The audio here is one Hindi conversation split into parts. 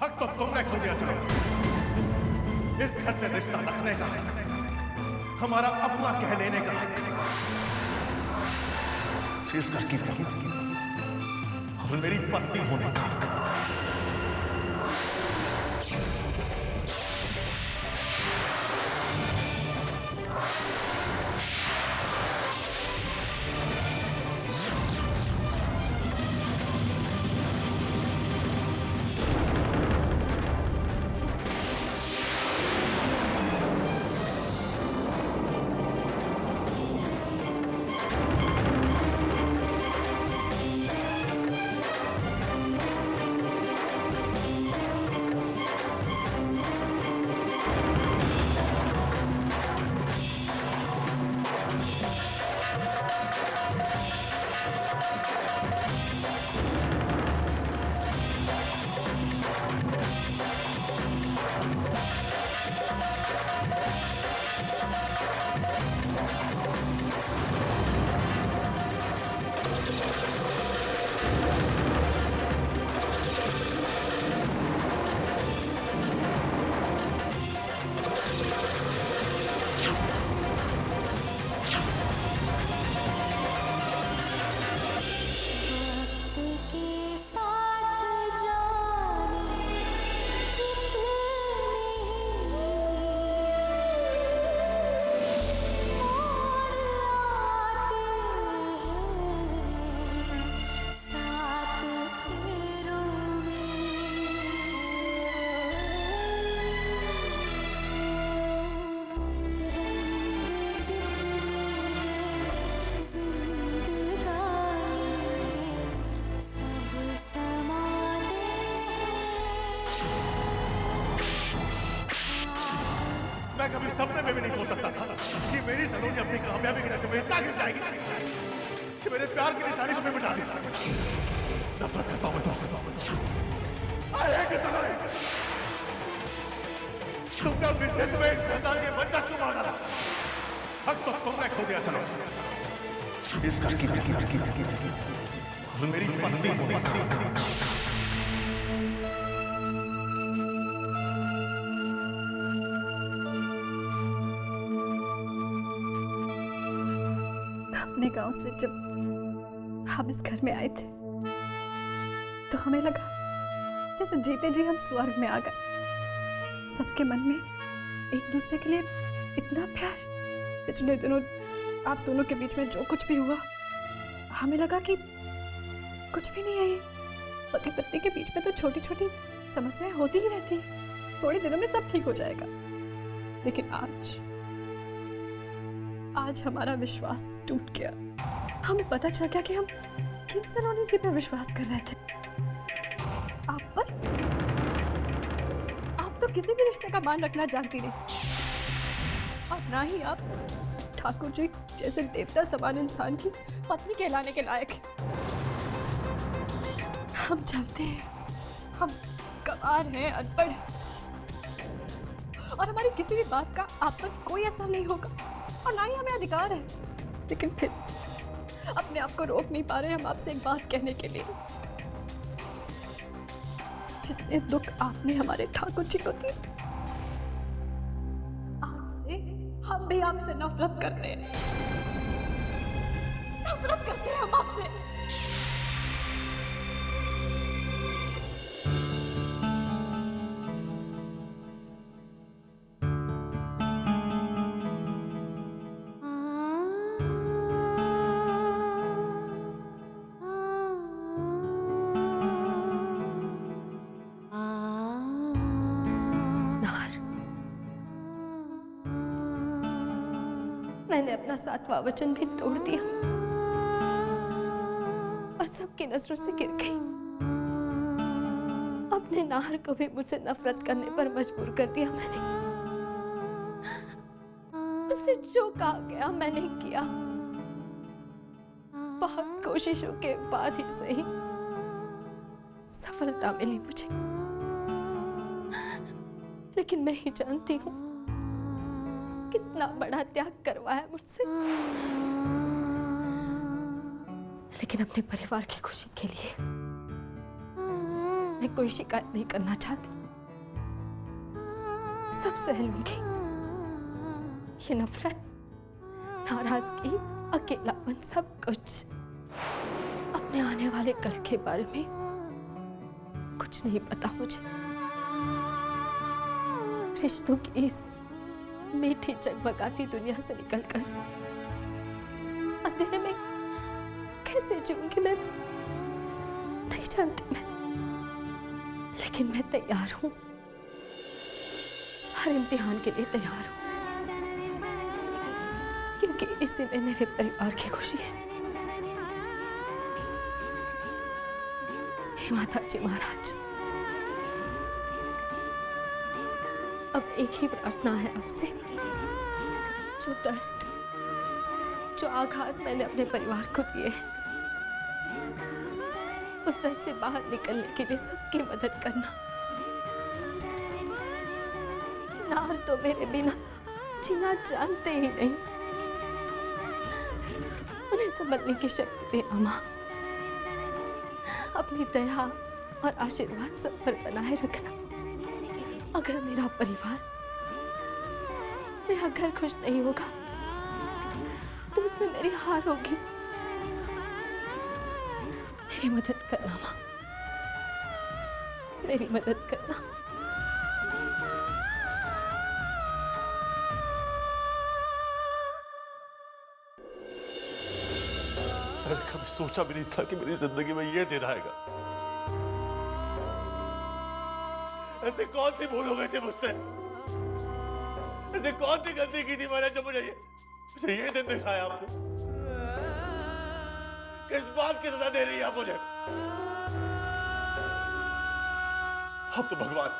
हक तो तुमने खो दिया चलो। इस घर से रिश्ता रखने का हक, हमारा अपना कह लेने का हक, इस घर की बहू और मेरी पत्नी होने का हक। मैं कभी सपने में भी नहीं सोच सकता था कि मेरी सलोनी अपनी कामयाबी की नशे में इतना गिर जाएगी कि मेरे प्यार की निशानी को भी मिटा देगा। नफरत करता हूं मैं तुमसे। तुमने अपनी जिद में इस खानदान के बच्चा क्यों मार डाला? हक तो तुमने खो दिया चलो। इस घर की और मेरी पत्नी होने का हक। अपने गांव से जब हम इस घर में आए थे तो हमें लगा जैसे जीते जी हम स्वर्ग में आ गए। सबके मन में एक दूसरे के लिए इतना प्यार। पिछले दिनों आप दोनों के बीच में जो कुछ भी हुआ, हमें लगा कि कुछ भी नहीं है ये। पति पत्नी के बीच में तो छोटी छोटी समस्याएं होती ही रहती हैं, थोड़े दिनों में सब ठीक हो जाएगा। लेकिन आज हमारा विश्वास टूट गया। हमें पता चल गया कि हम किन सलोनी जी पर विश्वास कर रहे थे। आप पर? आप तो किसी भी रिश्ते का मान रखना जानती नहीं, और ना ही आप ठाकुर जी जैसे देवता समान इंसान की पत्नी कहलाने के लायक हैं। हम जानते हैं हम गंवार हैं, अनपढ़ हैं, और हमारी किसी भी बात का आप पर कोई असर नहीं होगा और ना ही हमें अधिकार है। लेकिन फिर अपने आप को रोक नहीं पा रहे हम आपसे एक बात कहने के लिए। जितने दुख आपने हमारे ठाकुर जी को दिए, आज से हम भी आपसे नफरत करते हैं। नफरत करते हैं हम आपसे। मैंने अपना 7वां वचन भी तोड़ दिया और सबकी नजरों से गिर गई। अपने नाहर को भी मुझसे नफरत करने पर मजबूर कर दिया मैंने। उससे जो कहा गया मैंने किया। बहुत कोशिशों के बाद ही सही सफलता मिली मुझे, लेकिन मैं ही जानती हूँ कितना बड़ा त्याग करवाया मुझसे। लेकिन अपने परिवार की खुशी के लिए मैं कोई शिकायत नहीं करना चाहती। सब सह लूंगी। ये नफरत, नाराजगी, अकेलापन, सब कुछ। अपने आने वाले कल के बारे में कुछ नहीं पता मुझे। रिश्तों की इस मीठी जगमगाती दुनिया से निकलकर अंधेरे में कैसे जीऊंगी मैं नहीं जानती मैं, लेकिन मैं तैयार हूं। हर इम्तिहान के लिए तैयार हूं, क्योंकि इसी में मेरे परिवार की खुशी है। हे माता जी महाराज, अब एक ही प्रार्थना है आपसे। जो दर्द, जो आघात मैंने अपने परिवार को दिए, उस दर्द से बाहर निकलने के लिए सबकी मदद करना। नार तो मेरे बिना जीना जानते ही नहीं। उन्हें संभलने की शक्ति देना मां। अपनी दया और आशीर्वाद सब पर बनाए रखना। अगर मेरा परिवार, मेरा घर खुश नहीं होगा तो उसमें मेरी हार होगी। मेरी मदद करना मां, मेरी मदद करना। मैंने कभी सोचा भी नहीं था कि मेरी जिंदगी में ये दिन आएगा। ऐसे कौन सी भूल हो गई थी मुझसे? ऐसे कौन सी गलती की थी मैंने जो मुझे ये दिन दिखाया आपने? किस बात की सजा दे रही है आप मुझे? आप तो भगवान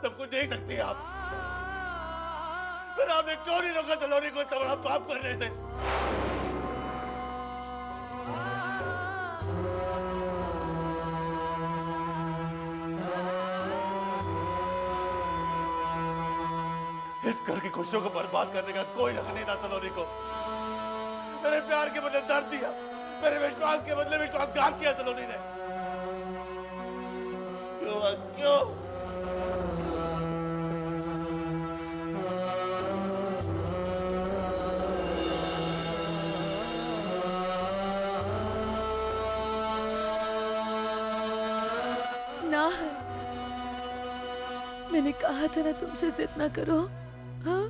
सब कुछ देख सकती हैं आप। फिर आपने क्यों नहीं रोका सलोनी को इतना बड़ा पाप करने से? इस घर की खुशियों को बर्बाद करने का कोई हक नहीं था सलोनी को। मेरे प्यार के बदले दर्द दिया, मेरे विश्वास के बदले विश्वासघात किया सलोनी ने। क्यों क्यों? ना, मैंने कहा था ना तुमसे जिद ना करो। हाँ?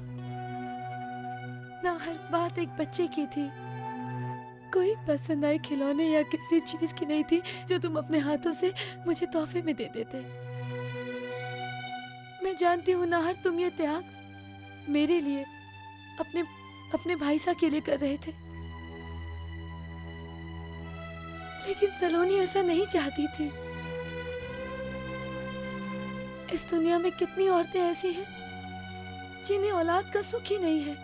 ना, हर बात एक बच्चे की थी। कोई पसंद आए खिलौने या किसी चीज की नहीं थी जो तुम अपने हाथों से मुझे तोहफे में दे देते। मैं जानती हूँ नाहर, तुम ये त्याग मेरे लिए, अपने भाई सा के लिए कर रहे थे, लेकिन सलोनी ऐसा नहीं चाहती थी। इस दुनिया में कितनी औरतें ऐसी हैं जिन्हें औलाद का सुख ही नहीं है।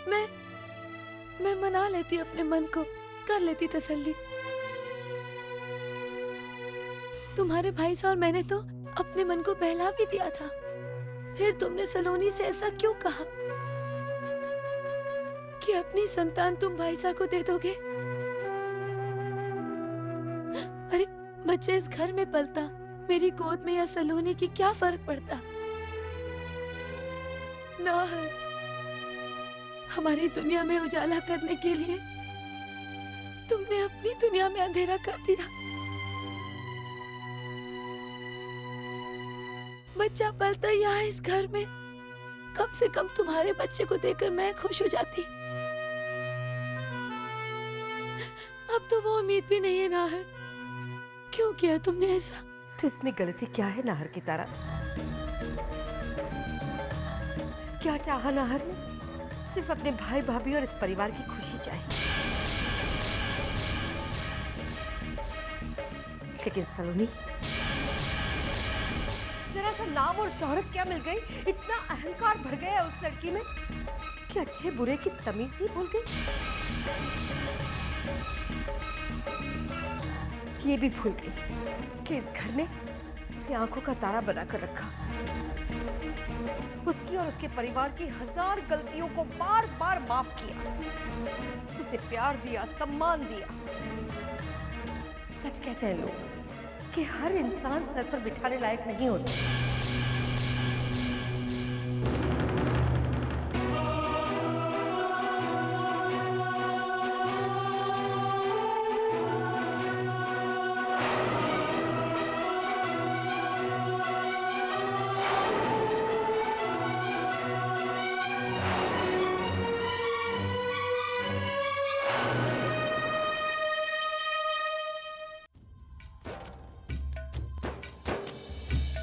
मैं मना लेती अपने मन को, कर लेती तसल्ली। तुम्हारे भाई साहब और मैंने तो अपने मन को बहला भी दिया था। फिर तुमने सलोनी से ऐसा क्यों कहा कि अपनी संतान तुम भाई साहब को दे दोगे? अरे बच्चे इस घर में पलता, मेरी गोद में या सलोनी की क्या फर्क पड़ता? ना, हमारी दुनिया में उजाला करने के लिए तुमने अपनी दुनिया में अंधेरा कर दिया। बच्चा पलता यहाँ इस घर में, कम से कम तुम्हारे बच्चे को देखकर मैं खुश हो जाती। अब तो वो उम्मीद भी नहीं है नाहर। क्यों किया तुमने ऐसा? तो इसमें गलती क्या है नाहर की तारा? क्या चाहा नाहर ने? सिर्फ अपने भाई भाभी और इस परिवार की खुशी चाहे। लेकिन सलोनी, जरा सा नाम और शोहरत क्या मिल गई? इतना अहंकार भर गया उस लड़की में कि अच्छे बुरे की तमीज ही भूल गई। ये भी भूल गई कि इस घर ने उसे आंखों का तारा बनाकर रखा। उसकी और उसके परिवार की 1000 गलतियों को बार बार माफ किया, उसे प्यार दिया, सम्मान दिया। सच कहते हैं लोग, कि हर इंसान सर पर बिठाने लायक नहीं होता।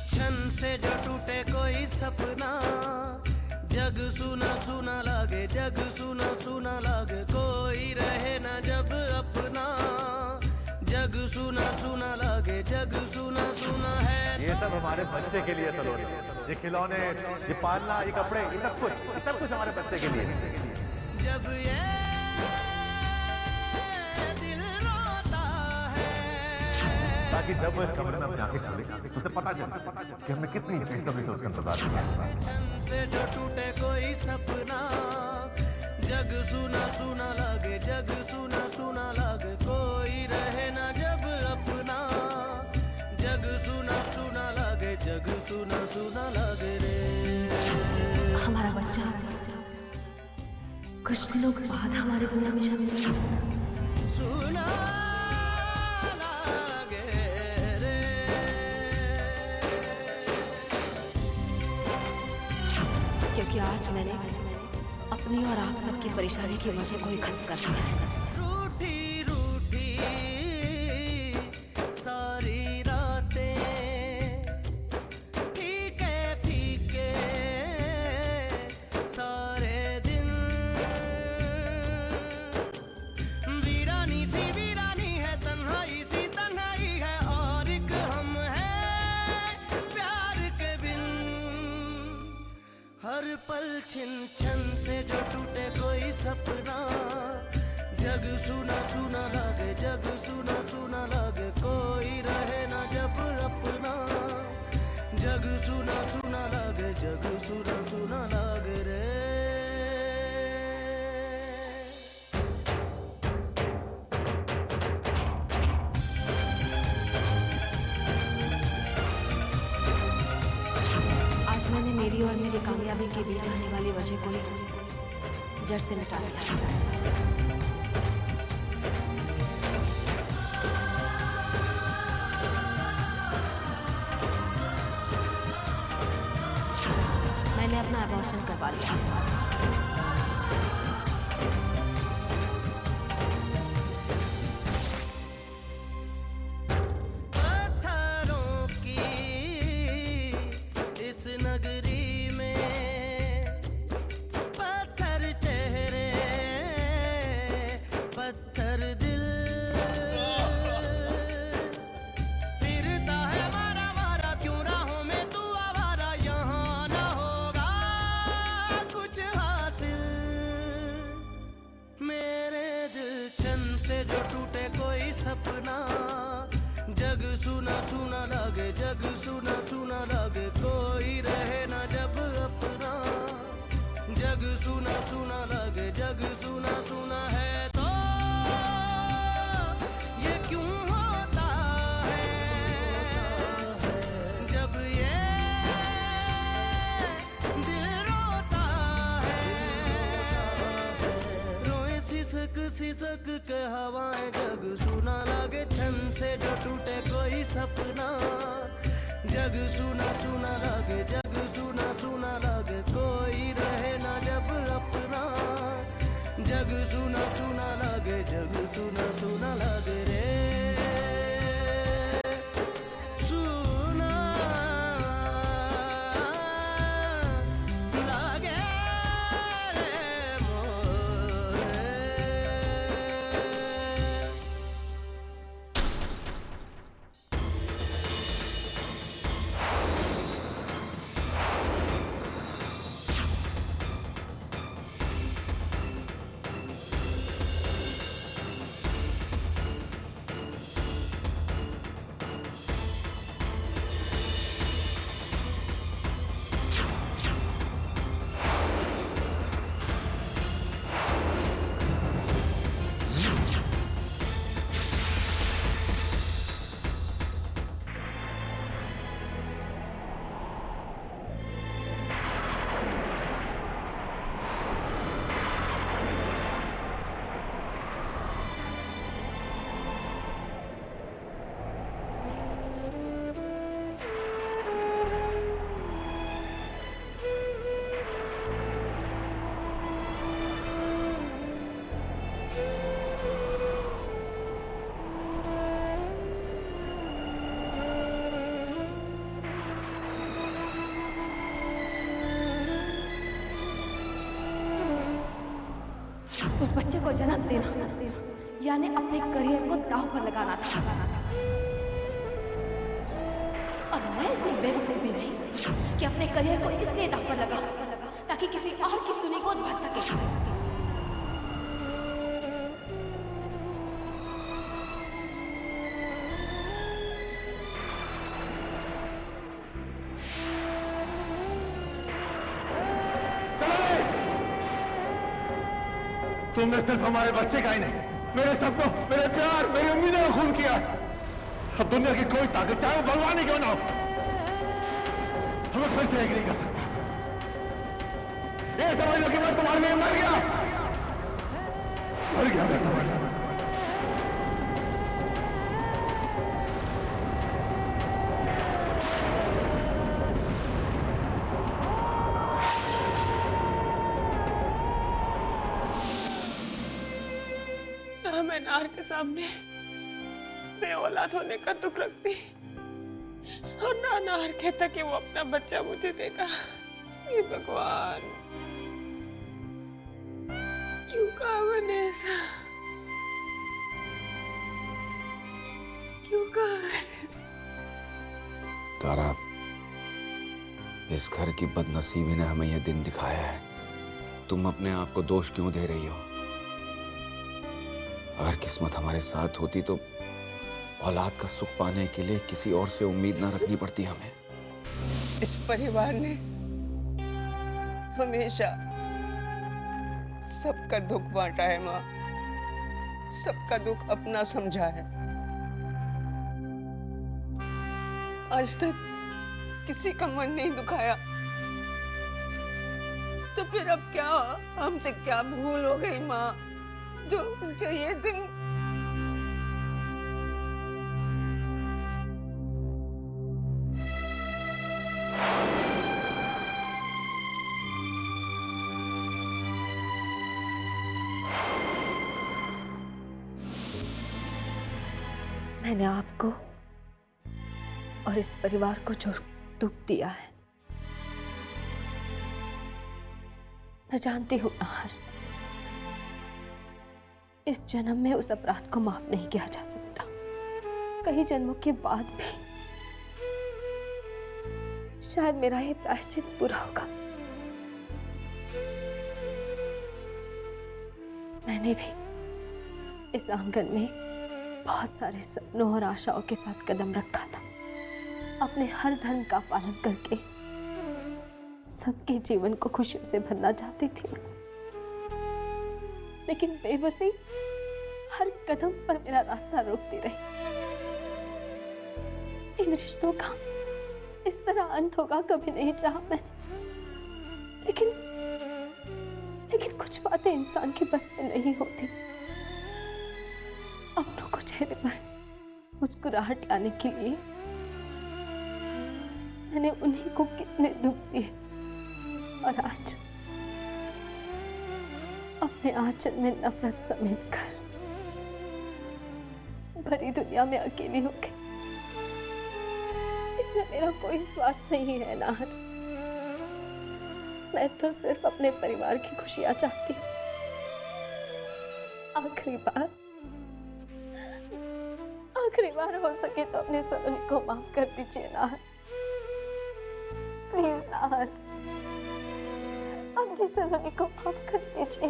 क्षण से जो टूटे कोई सपना, जग सुना सुना लागे, जग सुना सुना लागे, कोई रहे ना जब अपना, जग सुना सुना लागे, जग सुना सुना है। ये सब हमारे बच्चे के लिए सलोनी, ये खिलौने, ये पालना, ये कपड़े, ये सब कुछ हमारे बच्चे के लिए। जब ये दिल रोता है, ताकि जब वो इस कमरे में अपनी आंखें खोले तो उसे पता चले कि हमने कितनी बेसब्री से उसका इंतजार किया। क्षण से जो टूटे कोई सपना, जग सुना सुना लागे, जग सुना सुना लागे, कोई रहे ना जब अपना, जग सुना सुना लागे, जग सुना सुना लागे रे। हमारा बच्चा कुछ दिनों बाद हमारी दुनिया में शामिल हो जाएगा। सुना लागे रे। क्योंकि आज मैंने अपनी और आप सबकी परेशानी की वजह को ही खत्म कर दिया है। रूठी रूठी सारी रातें, फीके फीके सारे दिन, वीरानी सी वीरानी है, तन्हाई सी तन्हाई है, और एक हम हैं प्यार के बिन। हर पल छिन छन से जो टूटे कोई सपना, जग सुना सुना लागे, जग सुना सुना लागे, कोई रहे ना जब अपना, जग सुना सुना लागे, जग सुना सुना लागे रे। आज मैंने मेरी और मेरी कामयाबी के बीच आने वाली वजह को ही जड़ से मिटा दिया। मैंने अपना अबॉर्शन करवा लिया। पत्थरों की इस नगरी में, पत्थर चेहरे, पत्थर दिल, फिरता है मारा मारा, क्यों राहों में तू आवारा, यहाँ ना होगा कुछ हासिल। मेरे दिल छन से जो टूटे कोई सपना, जग सुना सुना लागे, जग सुना सुना लागे, कोई रहे ना जब अपना, जग सुना सुना लागे, जग सुना सुना है तो ये क्यों होता है, जब ये दिल रोता है, रोए सिसक सिसक के हवाएं, जग सुना लागे, छन से जो टूटे कोई सपना, जग सुना सुना लागे, जग सुना सुना लागे, कोई रहे ना जब अपना, जग सुना सुना लागे, जग सुना सुना लागे रे। सुना लागे रे मोरे। उस बच्चे को जन्म देना यानी अपने करियर को दांव पर लगाना था। और मैं इतनी बेवकूफ भी नहीं कि अपने करियर को इसलिए दांव पर लगाऊं ताकि किसी और की सुनी गोद भर सके। तुमने सिर्फ हमारे बच्चे का ही नहीं, मेरे सपनों, मेरे प्यार, मेरी उम्मीदों को खून किया। अब दुनिया की कोई ताकत, चाहे वो भगवान ही क्यों ना हो, हमें फिर से एक नहीं कर सकता। ये समझ लो कि मैं तुम्हारे लिए मर गया मैं तुम्हारे लिए। ना मैं नार के सामने बेऔलाद होने का दुख रखती और ना नार कहता कि वो अपना बच्चा मुझे देगा। ये भगवान, क्यों कहा मैंने ऐसा, क्यों कहा मैंने ऐसा? तारा, इस घर की बदनसीबी ने हमें यह दिन दिखाया है। तुम अपने आप को दोष क्यों दे रही हो? अगर किस्मत हमारे साथ होती तो औलाद का सुख पाने के लिए किसी और से उम्मीद ना रखनी पड़ती हमें। इस परिवार ने हमेशा सबका दुख बांटा है माँ, सबका दुख अपना समझा है। आज तक किसी का मन नहीं दुखाया, तो फिर अब क्या, हमसे क्या भूल हो गई माँ जो ये दिन। मैंने आपको और इस परिवार को जो दुख दिया है, मैं जानती हूं नाहर, इस जन्म में उस अपराध को माफ नहीं किया जा सकता। कई जन्मों के बाद भी शायद मेरा ये प्रायश्चित पूरा होगा। मैंने भी इस आंगन में बहुत सारे सपनों और आशाओं के साथ कदम रखा था। अपने हर धर्म का पालन करके सबके जीवन को खुशियों से भरना चाहती थी, लेकिन बेबसी हर कदम पर मेरा रास्ता रोकती रही। इन रिश्तों का इस तरह अंत होगा कभी नहीं चाहा मैंने, लेकिन कुछ बातें इंसान के बस में नहीं होती। अपनों को चेहरे पर मुस्कुराहट लाने के लिए मैंने उन्हीं को कितने दुख दिए, और आज अपने आंचल में नफरत समेटकर भरी दुनिया में अकेली हो गई। इसमें मेरा कोई स्वार्थ नहीं है नाहर। मैं तो सिर्फ अपने परिवार की खुशियां चाहती हूँ। आखिरी बार हो सके तो अपने सलोनी को माफ कर दीजिए नाहर, प्लीज नाहर, अपनी सलोनी को माफ कर दीजिए।